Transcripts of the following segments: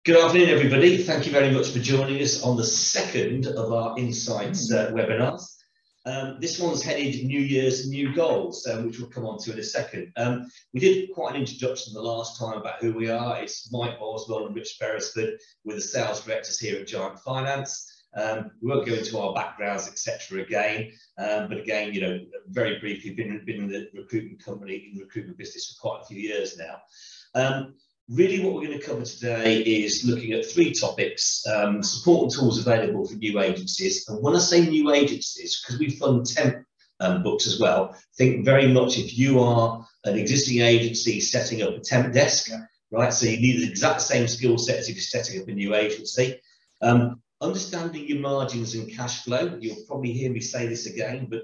Good afternoon, everybody. Thank you very much for joining us on the second of our Insights webinars. This one's headed New Year's New Goals, which we'll come on to in a second. We did quite an introduction the last time about who we are. It's Mike Boswell and Rich Beresford. We're the sales directors here at Giant Finance. We won't go into our backgrounds, etc. again, but again, you know, very briefly, been in the recruitment business for quite a few years now. Really what we're going to cover today is looking at three topics: support and tools available for new agencies. And when I say new agencies, because we fund temp books as well, think very much if you are an existing agency setting up a temp desk, right? So you need the exact same skill set as if you're setting up a new agency. Understanding your margins and cash flow. You'll probably hear me say this again, but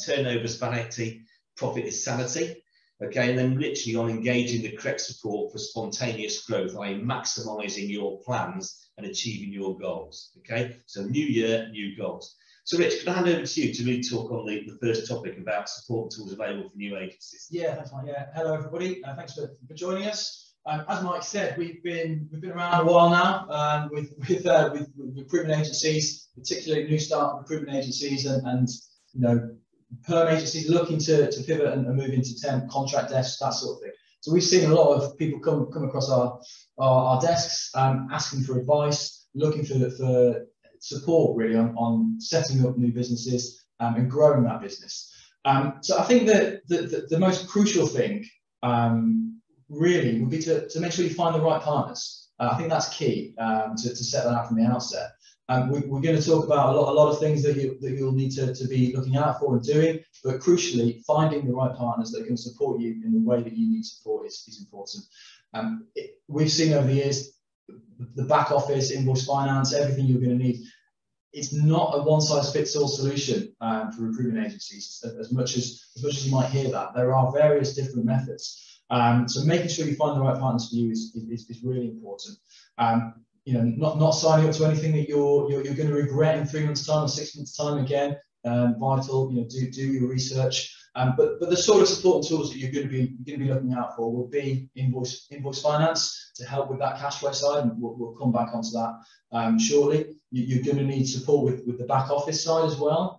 turnover is vanity, profit is sanity. Okay, and then literally on engaging the correct support for spontaneous growth, i.e. maximising your plans and achieving your goals. Okay, so new year, new goals. So Rich, can I hand over to you to really talk on the first topic about support tools available for new agencies? Yeah, thanks, Mike. Yeah, hello everybody. Thanks for joining us. As Mike said, we've been around a while now with recruitment agencies, particularly new start recruitment agencies, and you know, perm agencies looking to pivot and move into temp, contract desks, that sort of thing. So we've seen a lot of people come across our desks asking for advice, looking for support really on setting up new businesses and growing that business. So I think that the most crucial thing really would be to make sure you find the right partners. I think that's key to set that out from the outset. We're going to talk about a lot of things that you'll need to be looking out for and doing, but crucially, finding the right partners that can support you in the way that you need support is important. We've seen over the years, the back office, invoice finance, everything you're going to need. It's not a one-size-fits-all solution for recruitment agencies. As much as you might hear that, there are various different methods. So making sure you find the right partners for you is really important. You know, not signing up to anything that you're going to regret in 3 months' time or 6 months' time. Again, vital. You know, do your research. But the sort of support and tools that you're going to be looking out for will be invoice finance to help with that cash flow side, and we'll come back onto that shortly. You're going to need support with the back office side as well.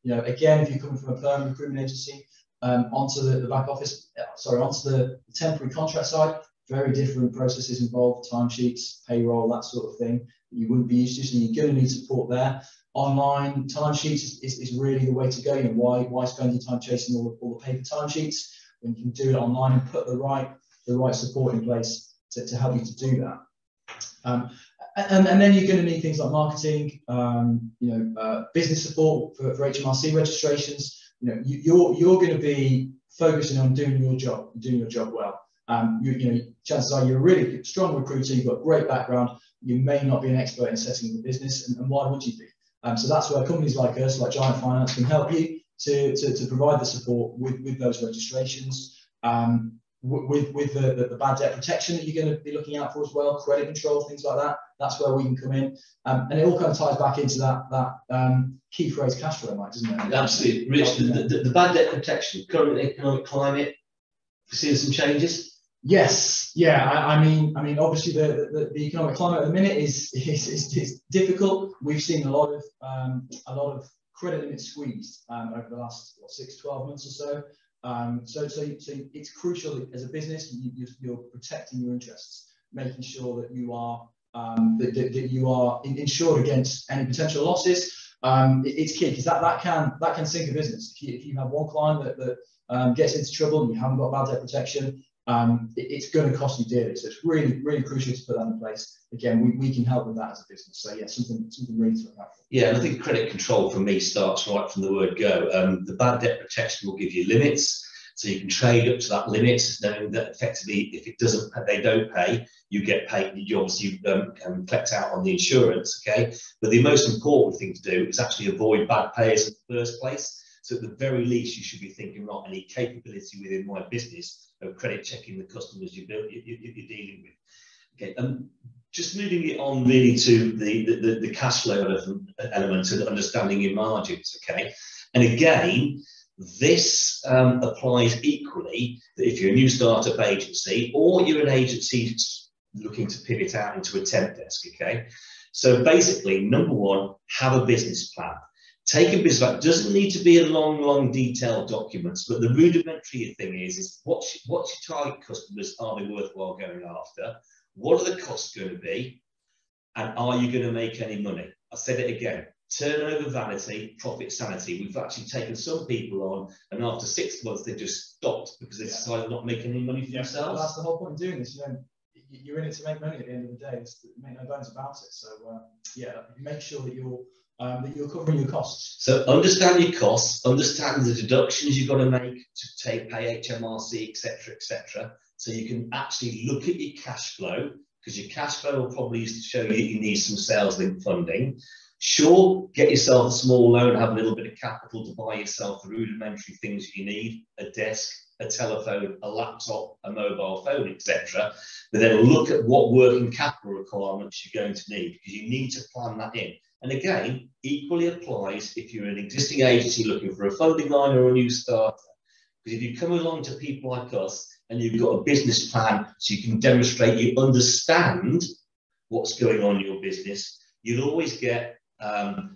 You know, again, if you're coming from a perm recruitment agency onto the back office, onto the temporary contract side. Very different processes involved, timesheets, payroll, that sort of thing that you wouldn't be used to. So you're going to need support there. Online timesheets is really the way to go. You know, why spend your time chasing all the paper timesheets when you can do it online and put the right support in place to help you to do that. And then you're going to need things like marketing, business support for HMRC registrations. You know, you're going to be focusing on doing your job well. You know, chances are you're a really strong recruiter, you've got a great background, you may not be an expert in setting up a business, and why would you be? So that's where companies like us, like Giant Finance, can help you to provide the support with those registrations, with the bad debt protection that you're going to be looking out for as well, credit control, things like that. That's where we can come in. And it all kind of ties back into that key phrase cash flow, Mike, doesn't it? Absolutely. Rich, the bad debt protection, current economic climate, seeing some changes? Yes, yeah. I mean, obviously the economic climate at the minute is difficult. We've seen a lot of credit limits squeezed over the last 6-12 months or so. So it's crucial that as a business you're protecting your interests, making sure that you are insured against any potential losses. It's key because that can sink a business. If you have one client that gets into trouble and you haven't got bad debt protection, it's going to cost you dearly. So it's really, really crucial to put that in place. Again, we can help with that as a business. So yeah, something really to look out for. Yeah, and I think credit control for me starts right from the word go. The bad debt protection will give you limits, so you can trade up to that limit, knowing that effectively, if they don't pay, you get paid. You obviously collect out on the insurance. Okay, but the most important thing to do is actually avoid bad payers in the first place. So at the very least, you should be thinking, not any capability within my business of credit checking the customers you're dealing with. Okay, just moving it on really to the cash flow element and understanding your margins. Okay, and again, this applies equally that if you're a new startup agency or you're an agency looking to pivot out into a temp desk, okay? So basically, number one, have a business plan. Take a business plan. It doesn't need to be a long, detailed document, but the rudimentary thing is what's your target customers? Are they worthwhile going after? What are the costs going to be? And are you going to make any money? I said it again. Turnover vanity, profit sanity. We've actually taken some people on, and after 6 months, they just stopped because they decided not making any money for themselves. Well, that's the whole point of doing this. You know, you're in it to make money at the end of the day. Make no bones about it. So make sure that you're covering your costs. So understand your costs, understand the deductions you've got to make to pay HMRC, etc. So you can actually look at your cash flow, because your cash flow will probably show you need some sales link funding. Sure, get yourself a small loan, have a little bit of capital to buy yourself the rudimentary things you need, a desk, a telephone, a laptop, a mobile phone, etc. But then look at what working capital requirements you're going to need, because you need to plan that in. And again, equally applies if you're an existing agency looking for a funding line or a new starter. Because if you come along to people like us and you've got a business plan so you can demonstrate you understand what's going on in your business, you'll always get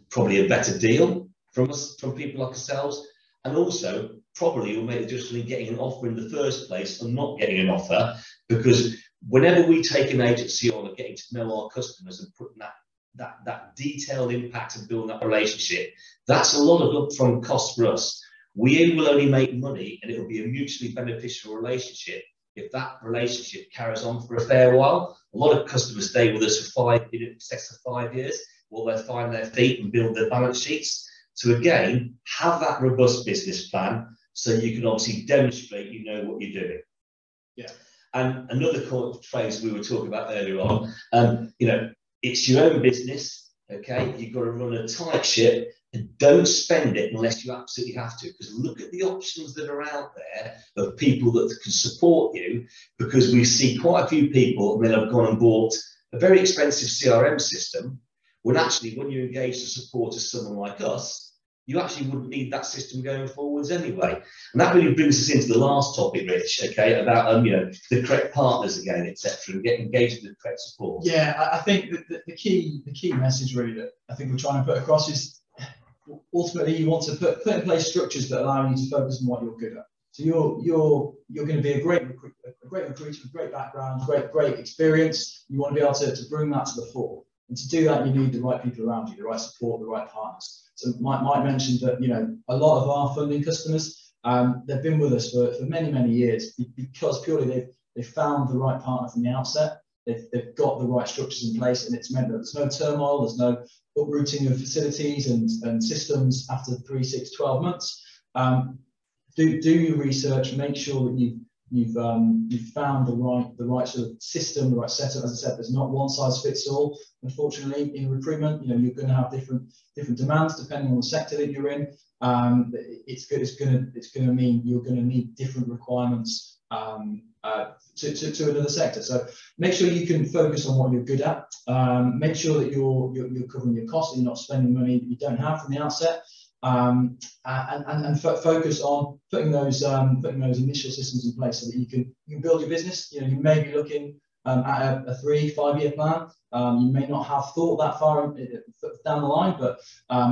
probably a better deal from people like ourselves, and also probably you'll make the difference in getting an offer in the first place and not getting an offer, because whenever we take an agency on and getting to know our customers and putting that detailed impact and building that relationship, that's a lot of upfront cost for us. We will only make money, and it will be a mutually beneficial relationship if that relationship carries on for a fair while. A lot of customers stay with us for in excess of 5 years, while they find their feet and build their balance sheets. So again, have that robust business plan so you can obviously demonstrate you know what you're doing. Yeah. And another phrase we were talking about earlier on, it's your own business, okay? You've got to run a tight ship, and don't spend it unless you absolutely have to, because look at the options that are out there of people that can support you, because we see quite a few people that have gone and bought a very expensive CRM system, when actually when you engage the support of someone like us, you actually wouldn't need that system going forwards anyway. And that really brings us into the last topic, Rich, okay, about the correct partners again, etc., and get engaged with the correct support. Yeah, I think that the key message really that I think we're trying to put across is ultimately you want to put in place structures that allow you to focus on what you're good at. So you're going to be a great recruiter with great background, great experience. You want to be able to bring that to the fore. And to do that, you need the right people around you, the right support, the right partners. So Mike mentioned that, a lot of our funding customers, they've been with us for many years because purely they've found the right partner from the outset. They've got the right structures in place, and it's meant that there's no turmoil, there's no uprooting of facilities and systems after 3, 6, 12 months. Do your research, make sure that you've found the right sort of system, the right setup. As I said, there's not one size fits all. Unfortunately, in recruitment, you're going to have different demands depending on the sector that you're in. It's going to mean you're going to need different requirements to another sector. So make sure you can focus on what you're good at. Make sure that you're covering your costs and you're not spending money that you don't have from the outset. And focus on putting those initial systems in place so that you can build your business. You may be looking at a 3-5 year plan. You may not have thought that far down the line, but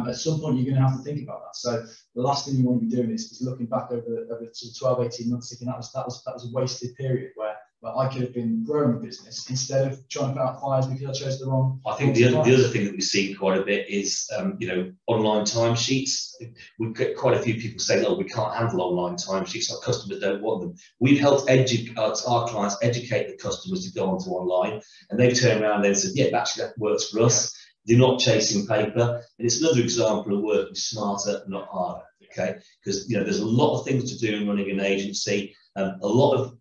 at some point you're going to have to think about that. So the last thing you want to be doing is looking back over sort of 12-18 months, thinking that was a wasted period where I could have been growing a business instead of trying to put out fires because I chose the wrong. I think the other thing that we've seen quite a bit is online timesheets. We've got quite a few people saying, "Oh, we can't handle online timesheets. Our customers don't want them." We've helped our clients educate the customers to go onto online, and they've turned around and said, "Yeah, actually that works for us. They're not chasing paper," and it's another example of working smarter, not harder. Okay, because there's a lot of things to do in running an agency, a lot of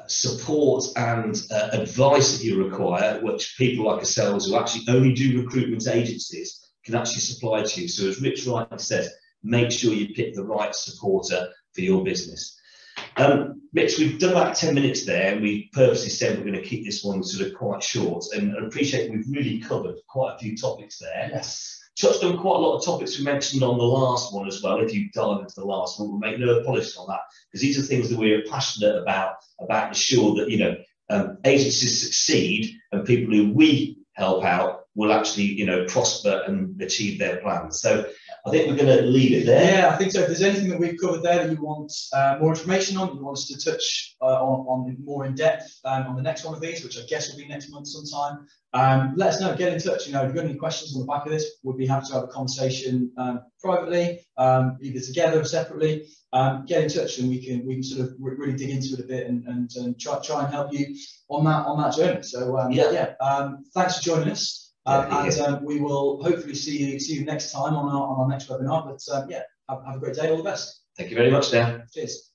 support and advice that you require, which people like ourselves who actually only do recruitment agencies can actually supply to you. So as Rich rightly said, make sure you pick the right supporter for your business. Rich, we've done about 10 minutes there, and we purposely said we're going to keep this one sort of quite short, and I appreciate we've really covered quite a few topics there. Yes. Touched on quite a lot of topics we mentioned on the last one as well. If you dive into the last one, we'll make no apologies on that, because these are things that we're passionate about ensure that agencies succeed, and people who we help out will actually, you know, prosper and achieve their plans. So I think we're going to leave it there. Yeah, I think so. If there's anything that we've covered there that you want more information on, you want us to touch on more in depth on the next one of these, which I guess will be next month sometime, let us know. Get in touch. You know, if you've got any questions on the back of this, we'd be happy to have a conversation privately, either together or separately. Get in touch, and we can sort of really dig into it a bit and try and help you on that journey. So thanks for joining us. And we will hopefully see you next time on our next webinar. But have a great day. All the best. Thank you very much, Dan. Cheers.